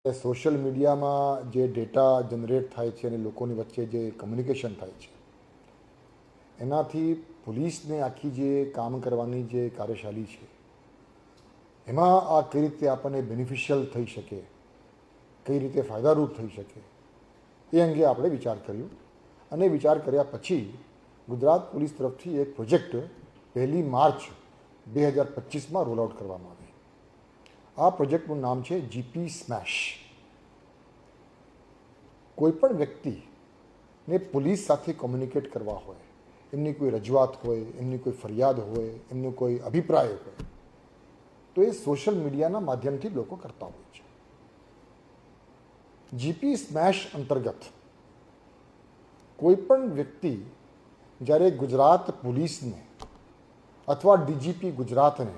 Social મીડિયામાં જે data generate થાય છે અને લોકોની વચ્ચે જે કમ્યુનિકેશન થાય છે એનાથી પોલીસને આખી જે કામ કરવાની જે કાર્યશાલી છે એમાં આ કઈ રીતે આપણને બેનિફિશિયલ થઈ શકે, કઈ રીતે ફાયદારૂપ થઈ શકે એ અંગે આપણે વિચાર કર્યો. અને વિચાર કર્યા પછી ગુજરાત પોલીસ તરફથી એક પ્રોજેક્ટ 1 માર્ચ 2025માં રોલ આઉટ કરવામાં આવ્યો. આ પ્રોજેક્ટનું નામ છે જીપી સ્મેશ. કોઈપણ વ્યક્તિને પોલીસ સાથે કોમ્યુનિકેટ કરવા હોય, એમની કોઈ રજૂઆત હોય, એમની કોઈ ફરિયાદ હોય, એમનો કોઈ અભિપ્રાય હોય, તો એ સોશિયલ મીડિયાના માધ્યમથી લોકો કરતા હોય છે. જીપી સ્મેશ અંતર્ગત કોઈપણ વ્યક્તિ જ્યારે ગુજરાત પોલીસને અથવા ડીજીપી ગુજરાતને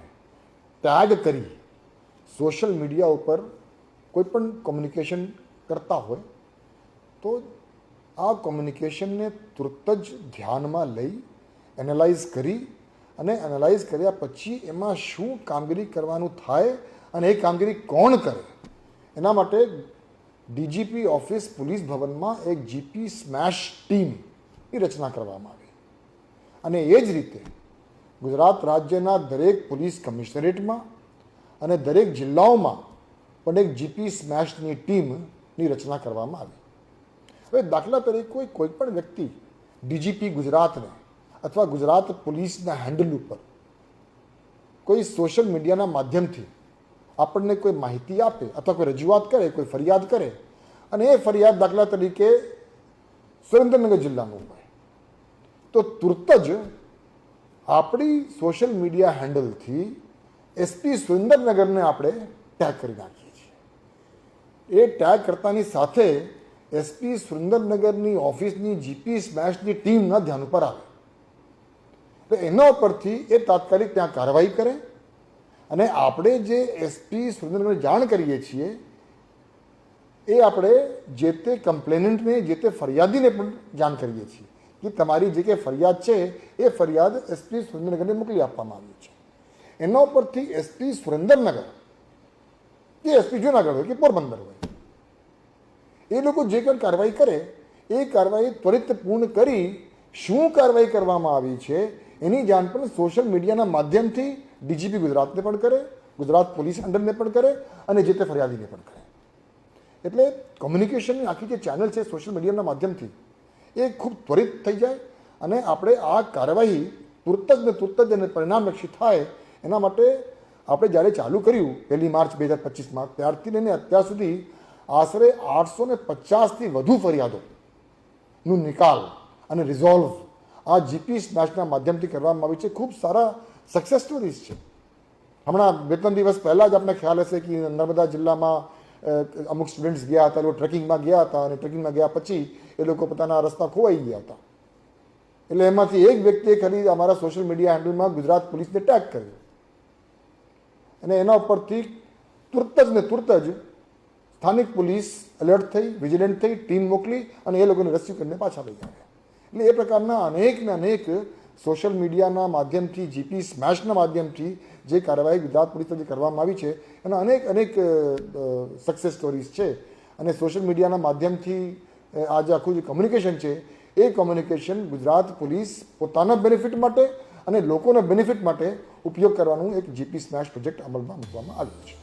ટેગ કરી સોશિયલ મીડિયા ઉપર કોઈ પણ કોમ્યુનિકેશન કરતા હોય તો આ કોમ્યુનિકેશનને તુરત જ ધ્યાનમાં લઈ એનાલાઇઝ કરી અને એનાલાઇઝ કર્યા પછી એમાં શું કામગીરી કરવાનું થાય અને એ કામગીરી કોણ કરે એના માટે ડીજીપી ઓફિસ પોલીસ ભવનમાં એક જીપી સ્મેશ ટીમની રચના કરવામાં આવી. અને એ જ રીતે ગુજરાત રાજ્યના દરેક પોલીસ કમિશનરેટમાં અને દરેક જિલ્લાઓમાં પણ એક જીપી સ્મેશની ટીમની રચના કરવામાં આવી. હવે દાખલા તરીકે કોઈ પણ વ્યક્તિ ડીજીપી ગુજરાતને અથવા ગુજરાત પોલીસના હેન્ડલ ઉપર કોઈ સોશિયલ મીડિયાના માધ્યમથી આપણને કોઈ માહિતી આપે અથવા કોઈ રજૂઆત કરે, કોઈ ફરિયાદ કરે અને એ ફરિયાદ દાખલા તરીકે સુરેન્દ્રનગર જિલ્લાનું હોય તો તુરત જ આપણી સોશિયલ મીડિયા હેન્ડલથી એસપી સુરેન્દ્રનગરને આપણે ટેગ કરી નાખીએ છીએ. એ ટેગ કરતાની સાથે એસપી સુરેન્દ્રનગરની ઓફિસની જીપી સ્મેશની ટીમના ધ્યાન ઉપર આવે તો એના ઉપરથી એ તાત્કાલિક ત્યાં કાર્યવાહી કરે અને આપણે જે એસપી સુરેન્દ્રનગરને જાણ કરીએ છીએ એ આપણે જે તે કમ્પ્લેનન્ટને, જે તે ફરિયાદીને પણ જાણ કરીએ છીએ કે તમારી જે કંઈ ફરિયાદ છે એ ફરિયાદ એસપી સુરેન્દ્રનગરને મોકલી આપવામાં આવી છે. એના ઉપરથી એસપી સુરેન્દ્રનગર કે એસપી જુનાગઢ હોય કે પોરબંદર હોય એ લોકો જે કંઈ કાર્યવાહી કરે એ કાર્યવાહી ત્વરિત પૂર્ણ કરી શું કાર્યવાહી કરવામાં આવી છે એની જાણ પણ સોશિયલ મીડિયાના માધ્યમથી ડીજીપી ગુજરાતને પણ કરે, ગુજરાત પોલીસ અંડરને પણ કરે અને જે તે ફરિયાદીને પણ કરે. એટલે કોમ્યુનિકેશનની આખી જે ચેનલ છે સોશિયલ મીડિયાના માધ્યમથી એ ખૂબ ત્વરિત થઈ જાય અને આપણે આ કાર્યવાહી તુરત જ અને પરિણામલક્ષી થાય એના માટે આપણે જ્યારે ચાલુ કર્યું 1 માર્ચ 2025માં ત્યારથી લઈને અત્યાર સુધી આશરે 850થી વધુ ફરિયાદોનું નિકાલ અને રિઝોલ્વ આ જીપી સ્મેશના માધ્યમથી કરવામાં આવી છે. ખૂબ સારા સક્સેસ સ્ટોરીઝ છે. હમણાં 2-3 દિવસ પહેલાં જ આપણે ખ્યાલ હશે કે નર્મદા જિલ્લામાં અમુક સ્ટુડન્ટ્સ ગયા હતા, એ લોકો ટ્રેકિંગમાં ગયા હતા અને ટ્રેકિંગમાં ગયા પછી એ લોકો પોતાના રસ્તા ખોવાઈ ગયા હતા. એટલે એમાંથી એક વ્યક્તિએ ખાલી અમારા સોશિયલ મીડિયા હેન્ડલમાં ગુજરાત પોલીસને ટેગ કર્યો અને એના ઉપરથી તુરત જ સ્થાનિક પોલીસ એલર્ટ થઈ, વિજિલન્ટ થઈ, ટીમ મોકલી અને એ લોકોને રેસ્ક્યુ કરીને પાછા લઈ આવ્યા. એટલે એ પ્રકારના અનેક સોશિયલ મીડિયાના માધ્યમથી જીપી સ્મેશના માધ્યમથી જે કાર્યવાહી ગુજરાત પોલીસ તરફથી કરવામાં આવી છે એના અનેક સક્સેસ સ્ટોરીઝ છે. અને સોશિયલ મીડિયાના માધ્યમથી આ જે આખું જે કોમ્યુનિકેશન છે એ કોમ્યુનિકેશન ગુજરાત પોલીસ પોતાના બેનિફિટ માટે અને લોકોના બેનિફિટ માટે ઉપયોગ કરવાનું એક જીપી સ્મેશ પ્રોજેક્ટ અમલમાં મૂકવામાં આવ્યો છે.